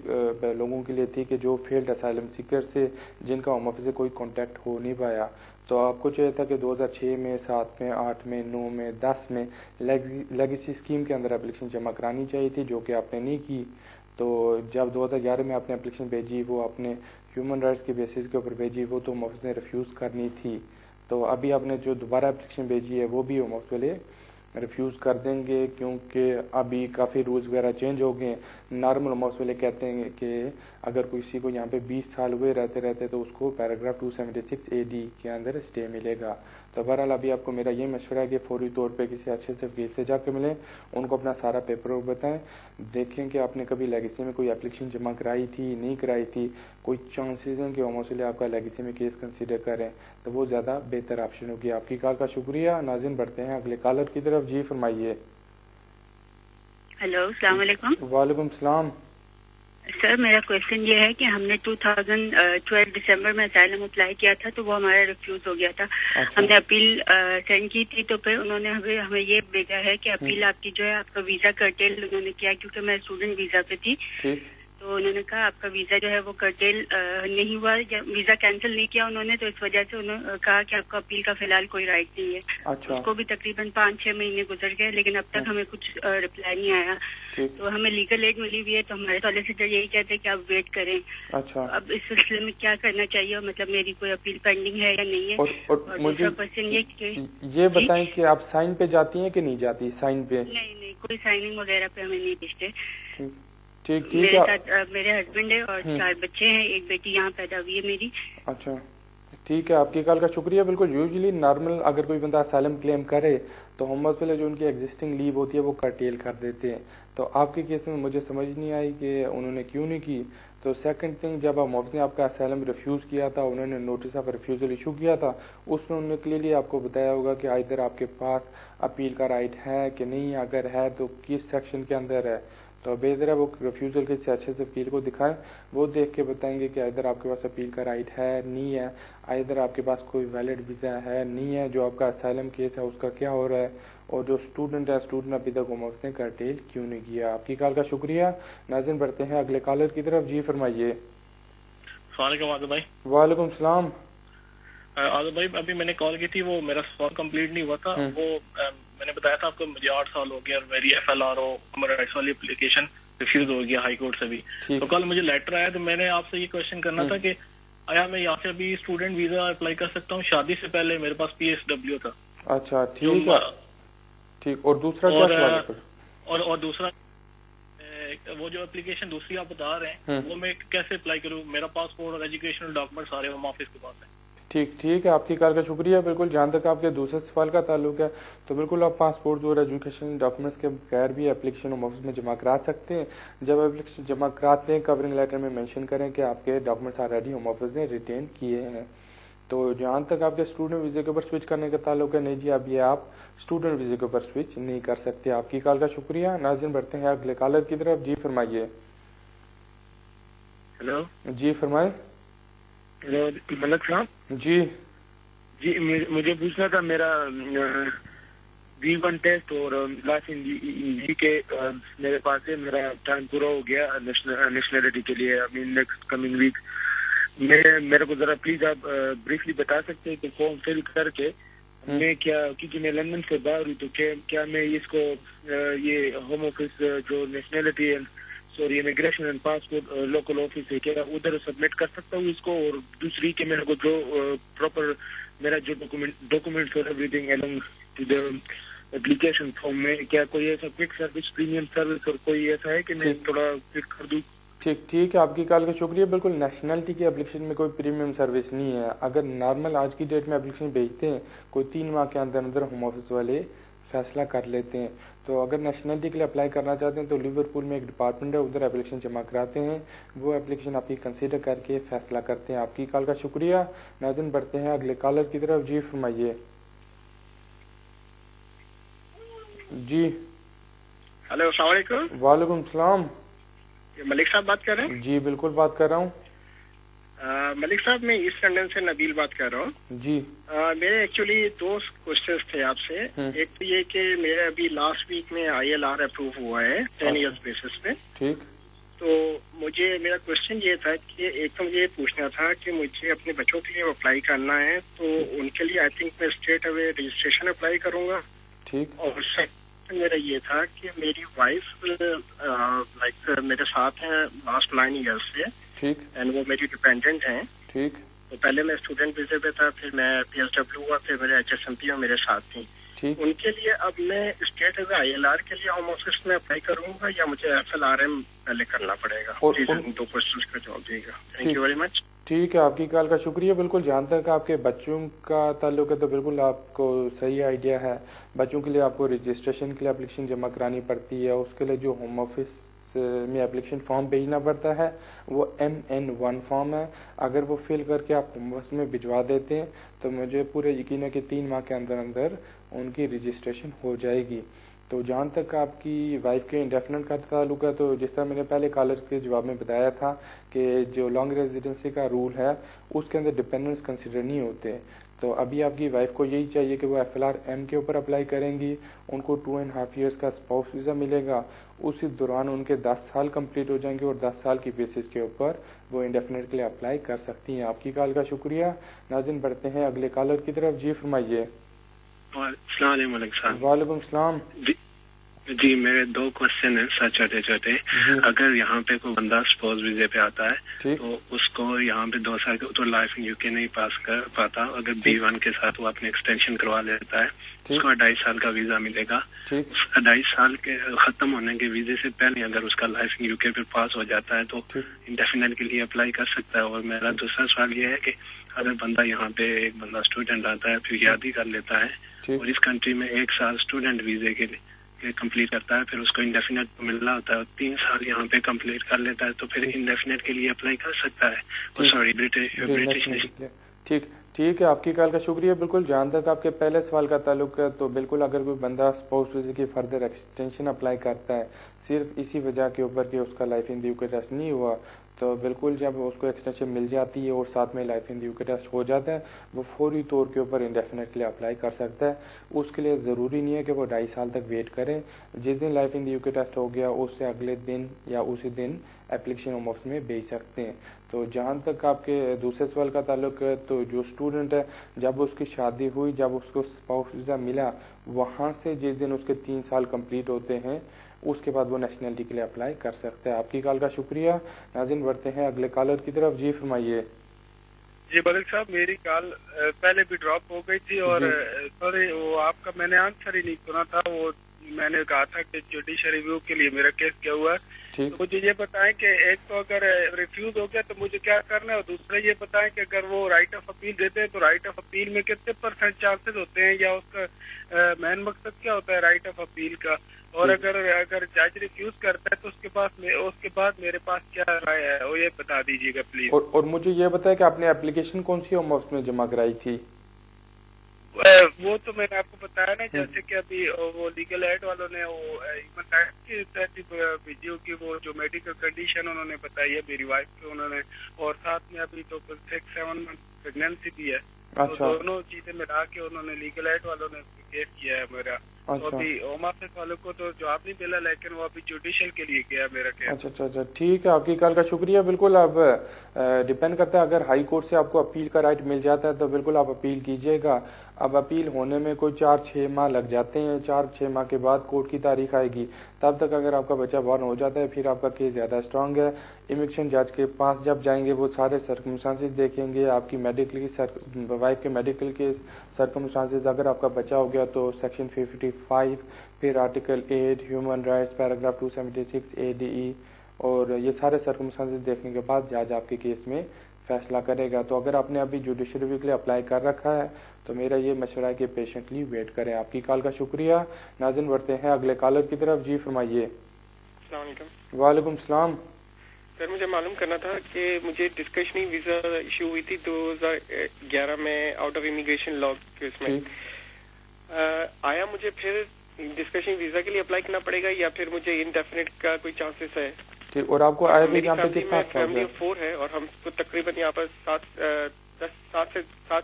لوگوں کے لیے تھی کہ جو فیلڈ اسائلم سیکر سے جن کا ہوم آفس سے کوئی کانٹیکٹ ہو نہیں پایا. تو آپ کو چاہیے تھا کہ 2006 میں 7 میں 8 میں 9 میں 10 میں لیگیسی اسکیم کے اندر اپلیکیشن جمع کرانی چاہیے تھی, جو کہ آپ نے نہیں کی. تو جب 2011 میں آپ نے اپلیکیشن بھیجی وہ اپنے ہیومن رائٹس کے بیسس کے اوپر بھیجی, وہ تو ہوم آفس نے ریفیوز کرنی تھی. تو ابھی آپ نے جو دوبارہ اپلیکیشن بھیجی ہے وہ بھی ہوم آفس والے ریفیوز کر دیں گے, کیونکہ ابھی کافی رولز وغیرہ چینج ہو گئے. نارمل ہوم آفس والے کہتے ہیں کہ اگر کسی کو یہاں پہ 20 سال ہوئے رہتے تو اس کو پیراگراف 276 AD کے اندر اسٹے ملے گا. تو بہرحال ابھی آپ کو میرا یہ مشورہ ہے کہ فوری طور پہ کسی اچھے سے وکیل سے جا کے ملیں, ان کو اپنا سارا پیپر ورک بتائیں, دیکھیں کہ آپ نے کبھی لیگیسی میں کوئی اپلیکیشن جمع کرائی تھی نہیں کرائی تھی, کوئی چانسز ہیں کہ ہوم آفس والے آپ کا لیگیسی میں کیس کنسیڈر کریں, تو وہ زیادہ بہتر آپشن ہوگی. آپ کی کال کا شکریہ. ناظرین بڑھتے ہیں اگلے کالر کی طرف. جی فرمائیے. ہلو السلام علیکم. وعلیکم السلام. سر میرا کوشچن یہ ہے کہ ہم نے 2012 دسمبر میں اسائلم اپلائی کیا تھا تو وہ ہمارا ریفیوز ہو گیا تھا. ہم نے اپیل سینڈ کی تھی تو پھر انہوں نے ہمیں یہ بھیجا ہے کہ اپیل آپ کی جو ہے آپ کا ویزا کرٹیل انہوں نے کیا, کیونکہ میں اسٹوڈنٹ ویزا پہ تھی. تو انہوں نے کہا آپ کا ویزا جو ہے وہ کرٹیل نہیں ہوا, ویزا کینسل نہیں کیا انہوں نے, تو اس وجہ سے انہوں نے کہا کہ آپ کا اپیل کا فی الحال کوئی رائٹ نہیں ہے. اس کو بھی تقریباً 5-6 مہینے گزر گئے لیکن اب تک ہمیں کچھ رپلائی نہیں آیا. تو ہمیں لیگل ایڈ ملی ہوئی ہے تو ہمارے سالیسیٹر یہی کہتے ہیں کہ آپ ویٹ کریں. اب اس سلسلے میں کیا کرنا چاہیے, مطلب میری کوئی اپیل پینڈنگ ہے یا نہیں ہے. اور دوسرا کوشچن یہ بتائیں کہ آپ سائن پہ جاتی ہیں کہ نہیں جاتی. سائن پہ نہیں, کوئی سائننگ وغیرہ پہ ہمیں نہیں بھیجتے. ٹھیک. میرے ساتھ میرے ہسبینڈ ہے اور 4 بچے ہیں, ایک بیٹی یہاں پیدا ہوئی ہے میری. اچھا ٹھیک ہے. آپ کی کال کا شکریہ. بالکل یوزلی نارمل اگر کوئی بندہ اسائلم کلیم کرے تو ہوم آفس والے جو ان کی ایگزسٹنگ لیو ہوتی ہے وہ کرٹیل کر دیتے ہیں. تو آپ کے کیس میں مجھے سمجھ نہیں آئی کہ انہوں نے کیوں نہیں کی. تو سیکنڈ تھنگ, جب ہوم آفس نے آپ کا اسائلم ریفیوز کیا تھا, انہوں نے نوٹس آف ریفیوزل ایشو کیا تھا, اس میں انہوں نے کلیئرلی آپ کو بتایا ہوگا کہ ادھر آپ کے پاس اپیل کا رائٹ ہے کہ نہیں, اگر ہے تو کس سیکشن کے اندر ہے. تو بہتر ہے وہ ریفیوزل کے اچھے سے اپیل کو دکھائیں, وہ دیکھ کے بتائیں گے کہ ادھر آپ کے پاس اپیل کا رائٹ ہے نہیں ہے, ادھر آپ کے پاس کوئی ویلڈ ویزا ہے نہیں ہے, جو آپ کا اسائلم کیس ہے اس کا کیا ہو رہا ہے, اور جو اسٹوڈنٹ ہے اسٹوڈنٹ ابھی تک ہوم آفس نے کرٹیل کیوں نہیں کیا. آپ کی کال کا شکریہ. ناظرین بڑھتے ہیں اگلے کالر کی طرف. جی فرمائیے. السلام علیکم عادل بھائی. وعلیکم السلام. عادل بھائی ابھی میں نے کال کی تھی, وہ میرا سوال کمپلیٹ نہیں ہوا تھا. وہ میں نے بتایا تھا آپ کو مجھے 8 سال ہو گیا اور میری FLRO ہیومن رائٹس والی اپلیکیشن ریفیوز ہو گیا ہائی کورٹ سے بھی. تو کل مجھے لیٹر آیا, تو میں نے آپ سے یہ کوشچن کرنا تھا کہ آیا میں یہاں سے ابھی اسٹوڈنٹ ویزا اپلائی کر سکتا ہوں؟ شادی سے پہلے میرے پاس PSW تھا. اچھا ٹھیک ہے, ٹھیک. اور دوسرا کیا سوال ہے؟ اور دوسرا وہ جو اپلیکیشن دوسری آپ بتا رہے ہیں وہ میں کیسے اپلائی کروں؟ میرا پاسپورٹ اور ایجوکیشنل ڈاکومنٹ سارے ہوم آفس کے پاس ہیں. ٹھیک ہے, آپ کی کال کا شکریہ. بالکل جہاں تک آپ کے دوسرے سوال کا تعلق ہے تو بالکل آپ پاسپورٹ اور ایجوکیشن ڈاکومنٹس کے بغیر بھی اپلیکیشن ہوم آفس میں جمع کرا سکتے ہیں. جب اپلیکیشن جمع کراتے ہیں کورنگ لیٹر میں مینشن کریں کہ آپ کے ڈاکومنٹس آلریڈی ہوم آفس نے ریٹین کیے ہیں. تو جہاں تک آپ کے اسٹوڈنٹ ویزے کے اوپر سوئچ کرنے کا تعلق ہے, نہیں جی ابھی آپ اسٹوڈنٹ ویزے کے اوپر سوئچ نہیں کر سکتے. آپ کی کال کا شکریہ. ناظرین بڑھتے ہیں اگلے کالر کی طرف. جی فرمائیے. ہیلو. جی فرمائے. ملک صاحب. جی مجھے پوچھنا تھا, میرا B1 ٹیسٹ اور لاسٹ جی کے میرے پاس ہے, میرا ٹائم پورا ہو گیا نیشنلٹی کے لیے نیکسٹ کمنگ ویک. میرے کو ذرا پلیز آپ بریفلی بتا سکتے ہیں کہ فارم فل کر کے میں کیا, کیونکہ میں لندن سے باہر ہوں, تو کیا میں اس کو یہ ہوم آفس جو nationality sorry immigration and passport local office ہے کیا ادھر سبمٹ کر سکتا ہوں اس کو؟ اور دوسری کہ میرے کو جو پراپر میرا جو ڈاکومنٹس اور everything along to the application form میں کیا کوئی ایسا کوئک سروس پریمیم سروس اور کوئی ایسا ہے کہ میں تھوڑا کلک کر دوں؟ ٹھیک ہے, آپ کی کال کا شکریہ. بالکل نیشنلٹی کی اپلیکیشن میں کوئی پریمیم سروس نہیں ہے. اگر نارمل آج کی ڈیٹ میں اپلیکیشن بھیجتے ہیں کوئی 3 ماہ کے اندر ہوم آفس والے فیصلہ کر لیتے ہیں. تو اگر نیشنلٹی کے لیے اپلائی کرنا چاہتے ہیں تو لیورپول میں ایک ڈپارٹمنٹ ہے, ادھر اپلیکیشن جمع کراتے ہیں, وہ اپلیکیشن آپ کی کنسیڈر کر کے فیصلہ کرتے ہیں. آپ کی کال کا شکریہ. ناظرین بڑھتے ہیں اگلے کالر کی طرف. جی فرمائیے. جی ہلو السلام علیکم. وعلیکم السلام. ملک صاحب بات کر رہے ہیں؟ جی بالکل بات کر رہا ہوں. ملک صاحب میں ایسٹ لنڈن سے نبیل بات کر رہا ہوں. جی میرے ایکچولی 2 کوشچنس تھے آپ سے. ایک تو یہ کہ میرا ابھی لاسٹ ویک میں ILR اپروو ہوا ہے 10 ایئرس بیسس پہ. ٹھیک. تو مجھے میرا کوشچن یہ تھا کہ ایک تو مجھے یہ پوچھنا تھا کہ مجھے اپنے بچوں کے لیے اپلائی کرنا ہے, تو ان کے لیے آئی تھنک میں اسٹریٹ اوے رجسٹریشن اپلائی کروں گا. ٹھیک. اور میرا یہ تھا کہ میری وائف لائک میرے ساتھ ہیں لاسٹ 9 ایئرس سے. ٹھیک. اینڈ وہ میری ڈیپینڈنٹ ہیں. ٹھیک. تو پہلے میں اسٹوڈنٹ ویزے پہ تھا, پھر میں PSW ہوا, پھر میرے HSMP میرے ساتھ تھی. ان کے لیے اب میں اسٹیٹ ایز ILR کے لیے ہوم آفس میں اپلائی کروں گا یا مجھے FLRM پہلے کرنا پڑے گا؟ پلیز ان 2 کوشچنس کا جواب دیے گا. Thank you very much. ٹھیک ہے, آپ کی کال کا شکریہ. بالکل جہاں تک آپ کے بچوں کا تعلق ہے تو بالکل آپ کو صحیح آئیڈیا ہے. بچوں کے لیے آپ کو رجسٹریشن کے لیے اپلیکیشن جمع کرانی پڑتی ہے. اس کے لیے جو ہوم آفس میں اپلیکیشن فارم بھیجنا پڑتا ہے وہ MN1 فارم ہے. اگر وہ فل کر کے آپ ہوم آفس میں بھجوا دیتے ہیں تو مجھے پورے یقین ہے کہ 3 ماہ کے اندر ان کی رجسٹریشن ہو جائے گی. تو جہاں تک آپ کی وائف کے انڈیفینٹ کا تعلق ہے تو جس طرح میں نے پہلے کالر کے جواب میں بتایا تھا کہ جو لانگ ریزیڈنسی کا رول ہے اس کے اندر ڈپینڈنٹس کنسیڈر نہیں ہوتے. تو ابھی آپ کی وائف کو یہی چاہیے کہ وہ FLRM کے اوپر اپلائی کریں گی. ان کو 2.5 ایئرس کا اسپاؤس ویزا ملے گا. اسی دوران ان کے 10 سال کمپلیٹ ہو جائیں گے اور 10 سال کی بیسس کے اوپر وہ انڈیفینٹ کے لیے اپلائی کر سکتی ہیں. آپ کی کال کا شکریہ. ناظرین بڑھتے ہیں اگلے کالر کی طرف. جی فرمائیے. السلام علیکم ملک صاحب. وعلیکم السلام. جی میرے 2 کوشچن ہیں سر چھوٹے چھوٹے. اگر یہاں پہ کوئی بندہ سپوز ویزے پہ آتا ہے تو اس کو یہاں پہ 2 سال تو لائف ان UK نہیں پاس کر پاتا. اگر B1 کے ساتھ وہ اپنے ایکسٹینشن کروا لیتا ہے اس کو 2.5 سال کا ویزا ملے گا. اس 2.5 سال کے ختم ہونے کے ویزے سے پہلے اگر اس کا لائف ان UK پہ پاس ہو جاتا ہے تو انڈیفینٹ کے لیے اپلائی کر سکتا ہے. اور میرا دوسرا سوال یہ ہے کہ اگر بندہ یہاں پہ ایک بندہ اسٹوڈنٹ آتا ہے پھر یاد ہی کر لیتا ہے اور اس کنٹری میں 1 سال اسٹوڈنٹ ویزے کے لیے کمپلیٹ کرتا ہے, پھر اس کو انڈیفینٹ ملنا ہوتا ہے اور 3 سال یہاں پہ کمپلیٹ کر لیتا ہے تو پھر انڈیفینٹ کے لیے اپلائی کر سکتا ہے. سوری برٹش ٹھیک ہے، آپ کی کال کا شکریہ. بالکل جہاں تک آپ کے پہلے سوال کا تعلق ہے تو بالکل اگر کوئی بندہ اسپاؤس ویزا کی فردر ایکسٹینشن اپلائی کرتا ہے صرف اسی وجہ کے اوپر کہ اس کا لائف ان دی یو کے ٹیسٹ نہیں ہوا، تو بالکل جب اس کو ایکسٹینشن مل جاتی ہے اور ساتھ میں لائف ان دی یو کے ٹیسٹ ہو جاتا ہے وہ فوری طور کے اوپر انڈیفینٹ کے لیے اپلائی کر سکتا ہے. اس کے لیے ضروری نہیں ہے کہ وہ 2.5 سال تک ویٹ کریں. جس دن لائف ان دی یو کے ٹیسٹ ہو گیا اس سے اگلے دن یا اسی دن اپلیکیشن ہوم آفس میں بھیج سکتے ہیں. تو جہاں تک آپ کے دوسرے سوال کا تعلق ہے تو جو اسٹوڈنٹ ہے جب اس کی شادی ہوئی، جب اس کو اسپاؤس ویزا ملا، وہاں سے جس دن اس کے 3 سال کمپلیٹ ہوتے ہیں اس کے بعد وہ نیشنلٹی کے لیے اپلائی کر سکتے ہیں. آپ کی کال کا شکریہ. ناظرین بڑھتے ہیں اگلے کالر کی طرف. جی فرمائیے. جی ملک صاحب، میری کال پہلے بھی ڈراپ ہو گئی تھی اور سوری وہ آپ کا میں نے آنسر ہی نہیں سنا تھا. وہ میں نے کہا تھا کہ جوڈیشل ریویو کے لیے میرا کیس کیا ہوا ہے. تو مجھے یہ بتائیں کہ ایک تو اگر ریفیوز ہو گیا تو مجھے کیا کرنا ہے، اور دوسرا یہ بتائیں کہ اگر وہ رائٹ آف اپیل دیتے ہیں تو رائٹ آف اپیل میں کتنے % چانسز ہوتے ہیں، یا اس کا مین مقصد کیا ہوتا ہے رائٹ آف اپیل کا، اور اگر جج ریفیوز کرتا ہے تو اس کے بعد میرے پاس کیا رائے ہے وہ یہ بتا دیجیے گا پلیز. اور مجھے یہ بتائیں کہ آپ نے اپلیکیشن کون سی ہوم آفس میں جمع کرائی تھی؟ وہ تو میں نے آپ کو بتایا نا، جیسے کہ ابھی وہ لیگل ایڈ والوں نے وہ ایون رائٹ کی ترتیب بھیجی ہوگی، وہ جو میڈیکل کنڈیشن انہوں نے بتائی ہے میری وائف کو انہوں نے، اور ساتھ میں ابھی تو 6-7 منتھ پریگنینسی بھی ہے. تو دونوں چیزیں ملا کے انہوں نے لیگل ایڈ والوں نے کیس کیا ہے میرا. ابھی ہوم آفس والوں کو تو جواب نہیں ملا، لیکن وہ ابھی جوڈیشل کے لیے گیا میرا کیس. اچھا ٹھیک ہے، آپ کی کال کا شکریہ. بالکل اب ڈیپینڈ کرتا ہے، اگر ہائی کورٹ سے آپ کو اپیل کا رائٹ مل جاتا ہے تو بالکل آپ اپیل کیجیے گا. اب اپیل ہونے میں کوئی 4-6 ماہ لگ جاتے ہیں. 4-6 ماہ کے بعد کورٹ کی تاریخ آئے گی، تب تک اگر آپ کا بچہ بورن ہو جاتا ہے پھر آپ کا کیس زیادہ اسٹرانگ ہے. امیگریشن جج کے پاس جب جائیں گے وہ سارے سرکمسٹانسز دیکھیں گے، آپ کی میڈیکل کی وائف کے میڈیکل کے سرکمسٹانسز. اگر آپ کا بچہ ہو گیا تو سیکشن 55، پھر article 8 human rights paragraph 276 ADE، اور یہ سارے سرکمسٹانسز دیکھنے کے بعد جج آپ کے کیس میں فیصلہ کرے گا. تو اگر آپ نے ابھی جوڈیشل ریویو کے لیے اپلائی کر رکھا ہے تو میرا یہ مشورہ ہے کہ پیشنٹلی ویٹ کریں. آپ کی کال کا شکریہ. ناظرین بڑھتے ہیں اگلے کالر کی طرف. جی فرمائیے. السلام علیکم. وعلیکم السلام. سر مجھے معلوم کرنا تھا کہ مجھے ڈسکشنری ویزا ایشو ہوئی تھی 2011 میں آؤٹ آف امیگریشن لا کے اس میں. آیا مجھے پھر ڈسکشن ویزا کے لیے اپلائی کرنا پڑے گا یا پھر مجھے انڈیفینٹ کا کوئی چانسز ہے؟ ٹھیک. اور آپ کو آئے بھی یہاں پہ کتنا فیملی آف 4 ہے اور ہم تقریباً یہاں پر 7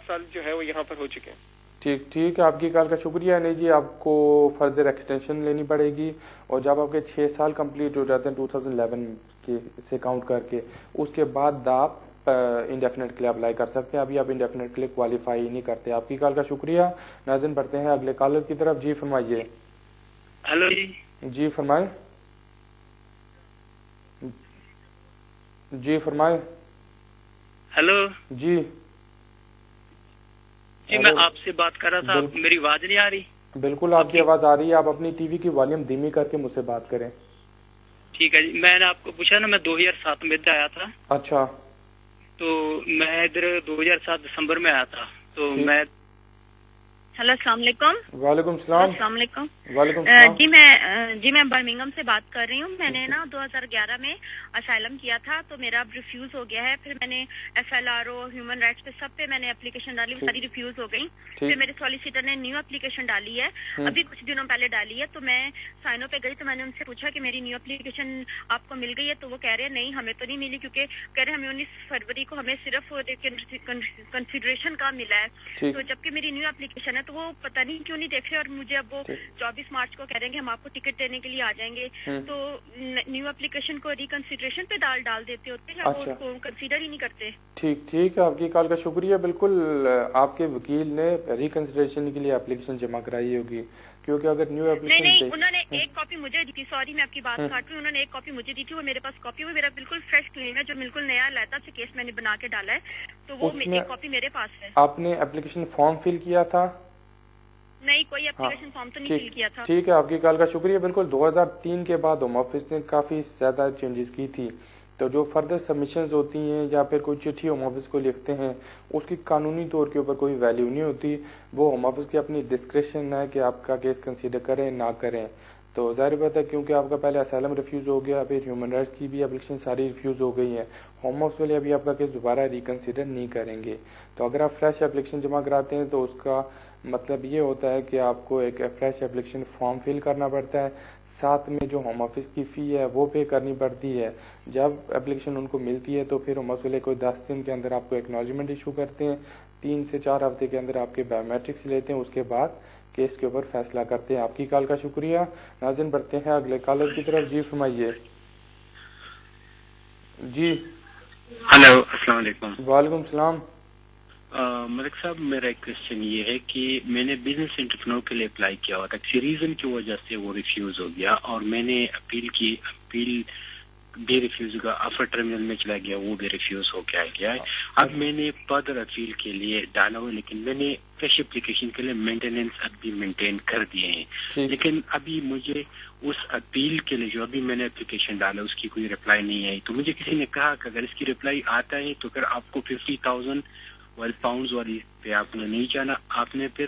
سال جو ہے وہ یہاں پر ہو چکے ہیں. ٹھیک ہے، آپ کی کال کا شکریہ. نہیں جی، آپ کو فردر ایکسٹینشن لینی پڑے گی، اور جب آپ کے 6 سال کمپلیٹ ہو جاتے ہیں 2011 کے سے کاؤنٹ کر کے، اس کے بعد آپ انڈیفینٹ کے لیے اپلائی کر سکتے ہیں. ابھی آپ انڈیفینٹ کے لیے کوالیفائی نہیں کرتے. آپ کی کال کا شکریہ. ناظرین بڑھتے ہیں اگلے کالر کی طرف. جی فرمائیے. ہلو جی فرمائے. جی فرمائے. ہلو جی میں آپ سے بات کر رہا تھا، میری آواز نہیں آ رہی؟ بالکل آپ کی آواز آ رہی ہے. آپ اپنی ٹی وی کی والیوم دھیمی کر کے مجھ سے بات کریں. ٹھیک ہے جی. میں نے آپ کو پوچھا نا، میں 2007 میں آیا تھا. اچھا. تو میں ادھر 2007 دسمبر میں آیا تھا. تو میں ہلو السلام علیکم. وعلیکم السلام. السلام علیکم. وعلیکم السلام. جی میں برمنگھم سے بات کر رہی ہوں. میں نے نا 2011 میں اسائلم کیا تھا تو میرا اب ریفیوز ہو گیا ہے. پھر میں نے FLRO ہیومن رائٹس پہ سب پہ میں نے اپلیکیشن ڈالی، ساری ریفیوز ہو گئی. پھر میرے سالیسیٹر نے نیو اپلیکیشن ڈالی ہے، ابھی کچھ دنوں پہلے ڈالی ہے. تو میں سائنو پہ گئی تو میں نے ان سے پوچھا کہ میری نیو اپلیکیشن آپ کو مل گئی ہے؟ تو وہ کہہ رہے ہیں نہیں ہمیں تو نہیں ملی، کیونکہ کہہ رہے ہیں ہمیں 19 فروری کو ہمیں صرف کنسیڈریشن کا ملا ہے. تو جبکہ میری نیو اپلیکیشن ہے تو وہ پتہ نہیں کیوں نہیں دیکھ رہے، اور مجھے اب وہ 24 مارچ کو کہہ رہے ہیں کہ ہم آپ کو ٹکٹ دینے کے لیے آ جائیں گے. تو نیو اپلیکیشن کو ریکنسیڈریشن پہ ڈال دیتے ہوتے ہیں، اس کو کنسیڈر ہی نہیں کرتے. ٹھیک ہے، آپ کی کال کا شکریہ. بالکل آپ کے وکیل نے ریکنسیڈریشن کے لیے اپلیکیشن جمع کرائی ہوگی، کیونکہ اگر نیو اپلیکیشن نہیں انہوں نے ایک کاپی مجھے دی تھی. سوری میں آپ کی بات کاٹ رہی ہوں. انہوں نے ایک کاپی مجھے دی تھی، وہ میرے پاس کاپی وہ میرا بالکل فریش کلین ہے، جو بالکل نیا لیتا سے کیس میں نے بنا کے ڈالا ہے. تو وہ ایک کاپی میرے پاس ہے. آپ نے اپلیکیشن فارم فل کیا تھا؟ نہیں، کوئی اپلیکیشن فارم تو نہیں فل کیا تھا. ٹھیک ہے، آپ کی کال کا شکریہ. بالکل 2003 کے بعد ہوم آفس نے کافی زیادہ چینجز کی تھی. تو جو فردر سبمیشنز ہوتی ہیں یا پھر کوئی چٹھی ہوم آفس کو لکھتے ہیں اس کی قانونی طور کے اوپر کوئی ویلیو نہیں ہوتی. وہ ہوم آفس کی اپنی ڈسکریشن ہے کہ آپ کا کیس کنسیڈر کریں نہ کریں. تو ظاہر بات ہے کیونکہ آپ کا پہلے اسائلم ریفیوز ہو گیا، پھر ہیومن رائٹس کی بھی اپلیکیشن ساری ریفیوز ہو گئی ہیں، ہوم آفس والے ابھی آپ کا کیس دوبارہ ریکنسیڈر نہیں کریں گے. تو اگر آپ فریش اپلیکیشن جمع کراتے ہیں تو اس کا مطلب یہ ہوتا ہے کہ آپ کو ایک فریش اپلیکیشن فارم فل کرنا پڑتا ہے، ساتھ میں جو ہوم آفس کی فی ہے وہ پے کرنی پڑتی ہے. جب اپلیکیشن ان کو ملتی ہے تو پھر ہوم آفس والے کوئی 10 دن کے اندر آپ کو ایکنالجمنٹ ایشو کرتے ہیں، 3 سے 4 ہفتے کے اندر آپ کے بایو میٹرکس لیتے ہیں، اس کے بعد کیس کے اوپر فیصلہ کرتے ہیں. آپ کی کال کا شکریہ. ناظرین بڑھتے ہیں اگلے کالر کی طرف. جی فرمائیے. جی ہلو السلام علیکم. وعلیکم السلام. ملک صاحب میرا ایک کوشچن یہ ہے کہ میں نے بزنس انٹرپرینور کے لیے اپلائی کیا ہوا تھا، کسی ریزن کی وجہ سے وہ ریفیوز ہو گیا اور میں نے اپیل کی، اپیل بھی ریفیوز ہوا، آفر ٹرمینل میں چلا گیا، وہ بھی ریفیوز ہو کے آ گیا ہے. اب میں نے فردر اپیل کے لیے ڈالا ہوا، لیکن میں نے فریش اپلیکیشن کے لیے مینٹیننس اب بھی مینٹین کر دیے ہیں، لیکن ابھی مجھے اس اپیل کے لیے جو ابھی میں نے اپلیکیشن ڈالا اس کی کوئی ریپلائی نہیں آئی. تو مجھے کسی نے کہا کہ اگر اس کی ریپلائی آتا ہے تو پھر آپ کو 50,000 پاؤنڈز والی پہ آپ نے نہیں جانا، آپ نے پھر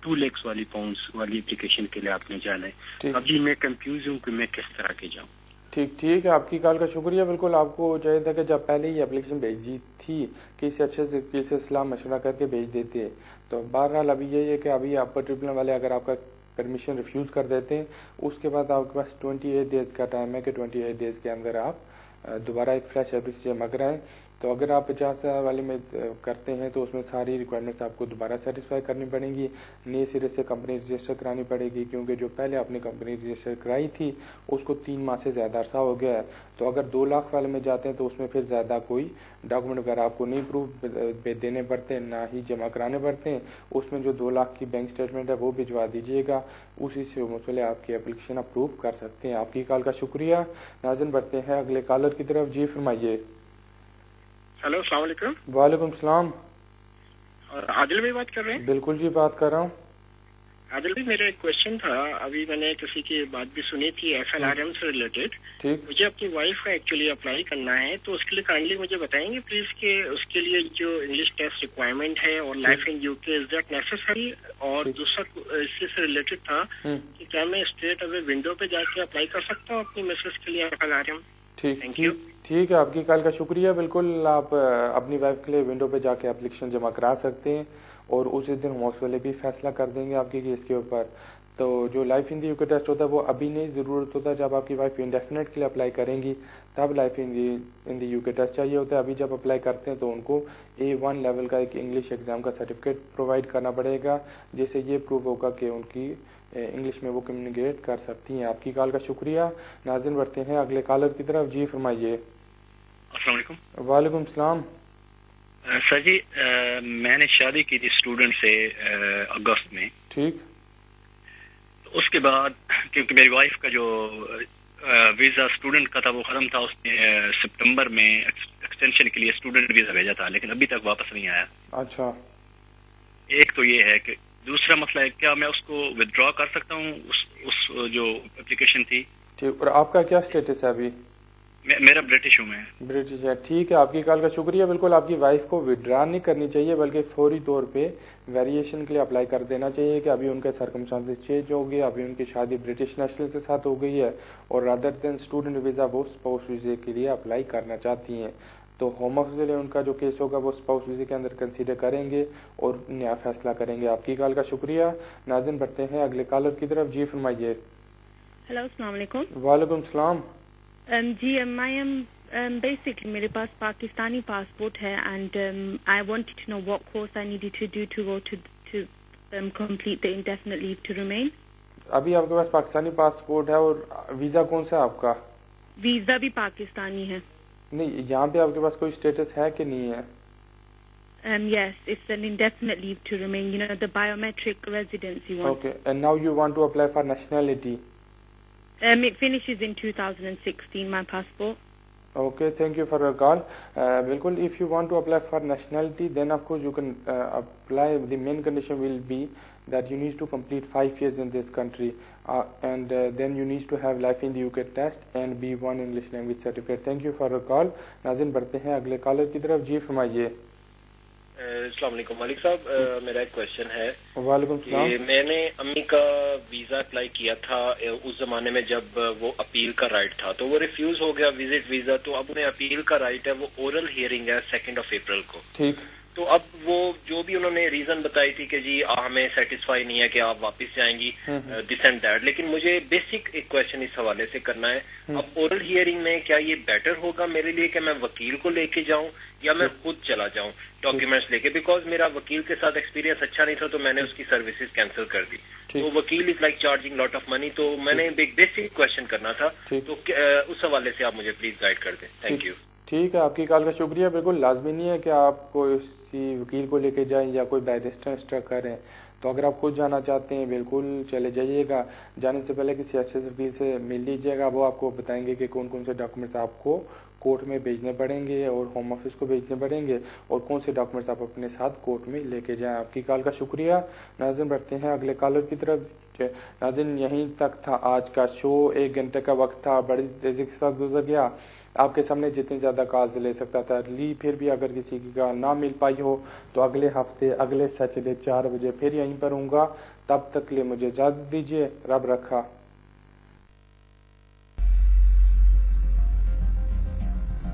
2 lakhs والی پاؤنڈز والی اپلیکیشن کے لیے آپ نے جانا ہے. ابھی میں کنفیوز ہوں کہ میں کس طرح کے جاؤں. ٹھیک ہے، آپ کی کال کا شکریہ. بالکل آپ کو چاہیے تھا کہ جب پہلے ہی اپلیکیشن بھیجی تھی کسی اچھے سے کسی صلاح مشورہ کر کے بھیج دیتے. تو بہرحال ابھی یہی ہے کہ ابھی آپ کا ٹریبونل والے اگر آپ کا پرمیشن ریفیوز کر دیتے ہیں اس کے بعد آپ کے پاس 28 ڈیز کا ٹائم ہے کہ 28 ڈیز کے اندر آپ دوبارہ ایک فریش اپلیکیشن جمع کرائیں. تو اگر آپ 50,000 والے میں کرتے ہیں تو اس میں ساری ریکوائرمنٹس آپ کو دوبارہ سیٹسفائی کرنی پڑیں گی، نئے سرے سے کمپنی رجسٹر کرانی پڑے گی، کیونکہ جو پہلے آپ نے کمپنی رجسٹر کرائی تھی اس کو 3 ماہ سے زیادہ عرصہ ہو گیا ہے. تو اگر 2 لاکھ والے میں جاتے ہیں تو اس میں پھر زیادہ کوئی ڈاکومنٹ وغیرہ آپ کو نہیں پروف دینے پڑتے، نہ ہی جمع کرانے پڑتے ہیں. اس میں جو 2 لاکھ کی بینک اسٹیٹمنٹ ہے وہ بھجوا دیجیے گا، اسی سے مسئلے آپ کی اپلیکیشن اپروو کر سکتے ہیں. آپ کی کال کا شکریہ. ناظرین بڑھتے ہیں اگلے کالر کی طرف. جی فرمائیے. ہلو السلام علیکم. وعلیکم السلام. اور عادل بھائی بات کر رہے ہیں؟ بالکل جی بات کر رہا ہوں. عادل بھائی میرا ایک کوشچن تھا، ابھی میں نے کسی کی بات بھی سنی تھی FLRM سے ریلیٹڈ. مجھے اپنی وائف کا ایکچولی اپلائی کرنا ہے، تو اس کے لیے کائنڈلی مجھے بتائیں گے پلیز کہ اس کے لیے جو انگلش ٹیسٹ ریکوائرمنٹ ہے اور life in UK is that necessary? اور دوسرا اس سے ریلیٹڈ تھا کہ کیا میں اسٹریٹ اوے ونڈو پہ جا کے اپلائی کر سکتا ہوں اپنی مسز کے لیے FLRM؟ ٹھیک ہے، آپ کی کال کا شکریہ. بالکل آپ اپنی وائف کے لیے ونڈو پہ جا کے اپلیکیشن جمع کرا سکتے ہیں اور اسی دن ہوم آفس والے بھی فیصلہ کر دیں گے آپ کے کیس کے اوپر. تو جو لائف ان دی UK ٹیسٹ ہوتا ہے وہ ابھی نہیں ضرورت ہوتا، جب آپ کی وائف انڈیفینٹ کے لیے اپلائی کریں گی تب لائف ان دی UK ٹیسٹ چاہیے ہوتا ہے. ابھی جب اپلائی کرتے ہیں تو ان کو A1 لیول کا ایک انگلش ایگزام کا سرٹیفکیٹ پرووائڈ کرنا پڑے گا، جس سے یہ پروو ہوگا کہ ان کی انگلش میں وہ کمیونیکیٹ کر سکتی ہیں. آپ کی کال کا شکریہ. ناظرین بڑھتے ہیں اگلے کالر کی طرف. جی فرمائیے. السلام علیکم. وعلیکم السلام. سر جی میں نے شادی کی تھی اسٹوڈنٹ سے اگست میں. ٹھیک. اس کے بعد کیونکہ میری وائف کا جو ویزا اسٹوڈنٹ کا تھا وہ ختم تھا، اس نے سپٹمبر میں ایکسٹینشن کے لیے اسٹوڈنٹ ویزا بھیجا تھا، لیکن ابھی تک واپس نہیں آیا. اچھا. ایک تو یہ ہے کہ دوسرا مسئلہ ہے کیا میں اس کو ودرا کر سکتا ہوں اس جو اپلیکیشن تھی؟ ٹھیک. اور آپ کا کیا اسٹیٹس ہے ابھی؟ میرا برٹش ہوں. میں برٹش ہے. ٹھیک ہے، آپ کی کال کا شکریہ. بالکل آپ کی وائف کو ودرا نہیں کرنی چاہیے بلکہ فوری طور پہ ویریشن کے لیے اپلائی کر دینا چاہیے کہ ابھی ان کے سرکمسٹانسز چینج ہو گئے، ابھی ان کی شادی برٹش نیشنل کے ساتھ ہو گئی ہے اور رادر دین اسٹوڈنٹ ویزا وہ اسپاؤس ویزے کے لیے اپلائی کرنا چاہتی ہیں. تو ہوم آفس والے ان کا جو کیس ہوگا وہ اسپاؤس ویزے کے اندر کنسیڈر کریں گے اور نیا فیصلہ کریں گے. آپ کی کال کا شکریہ. ناظرین بڑھتے ہیں اگلے کالر کی طرف. جی فرمائیے. ہلو السلام علیکم. وعلیکم السلام. جی بیسکلی میرے پاس پاکستانی پاسپورٹ ہے and I wanted to know what course I need to do to go to complete the indefinite leave to remain. ابھی آپ کے پاس پاکستانی پاسپورٹ ہے اور ویزا کون سا ہے آپ کا؟ ویزا بھی پاکستانی ہے. نہیں، یہاں پہ آپ کے پاس کوئی اسٹیٹس ہے کہ نہیں ہے؟ Yes, it's an indefinite leave to remain, the biometric residency one. Okay, and now you want to apply for nationality? It finishes in 2016, my passport. Okay, thank you for your call. Bilkul, if you want to apply for nationality, then of course you can apply. The main condition will be that you need to complete 5 years in this country, and then you need to have life in the UK test and B1 English language certificate. Thank you for your call. ناظرین بڑھتے ہیں اگلے collar کی طرف. جی فرمائیے. السلام علیکم مالک صاحب، میرا ایک کوشچن ہے. وعلیکم السلام. میں نے امی کا ویزا اپلائی کیا تھا اس زمانے میں جب وہ اپیل کا رائٹ تھا، تو وہ ریفیوز ہو گیا وزٹ ویزا. تو اب انہیں اپیل کا رائٹ ہے، وہ اورل ہیئرنگ ہے 2 اپریل کو. ٹھیک. تو اب وہ جو بھی انہوں نے ریزن بتائی تھی کہ جی ہمیں سیٹسفائی نہیں ہے کہ آپ واپس جائیں گی دس اینڈ دیٹ، لیکن مجھے بیسک ایک کوشچن اس حوالے سے کرنا ہے. اب اورل ہیئرنگ میں کیا یہ بیٹر ہوگا میرے لیے کہ میں وکیل کو لے کے جاؤں یا میں خود چلا جاؤں ڈاکیومنٹس لے کے؟ بیکاز میرا وکیل کے ساتھ ایکسپیرینس اچھا نہیں تھا تو میں نے اس کی سروسز کینسل کر دی. تو وکیل is like charging lot of money. تو میں نے ایک بیسک کوشچن کرنا تھا، تو اس حوالے سے آپ مجھے پلیز گائیڈ کر دیں. Thank you. ٹھیک ہے، آپ کی کال کا شکریہ. بالکل لازمی نہیں ہے کہ آپ کو کسی وکیل کو لے کے جائیں یا کوئی بیرسٹر کریں. تو اگر آپ خود جانا چاہتے ہیں بالکل چلے جائیے گا. جانے سے پہلے کسی اچھے وکیل سے مل لیجیے گا، وہ آپ کو بتائیں گے کہ کون کون سے ڈاکومنٹس آپ کو کورٹ میں بھیجنے پڑیں گے اور ہوم آفس کو بھیجنے پڑیں گے، اور کون سے ڈاکومنٹس آپ اپنے ساتھ کورٹ میں لے کے جائیں. آپ کی کال کا شکریہ. ناظرین بڑھتے ہیں اگلے کالر کی طرف. ناظرین یہیں تک تھا آج کا شو. 1 گھنٹے کا وقت تھا، بڑی تیزی کے ساتھ گزر گیا. آپ کے سامنے جتنی زیادہ کالز لے سکتا تھا لی، پھر بھی اگر کسی کی کال نہ مل پائی ہو تو اگلے ہفتے اگلے سیٹرڈے 4 بجے پھر یہیں پر ہوں گا. تب تک لیے مجھے اجازت دیجیے. رب رکھا.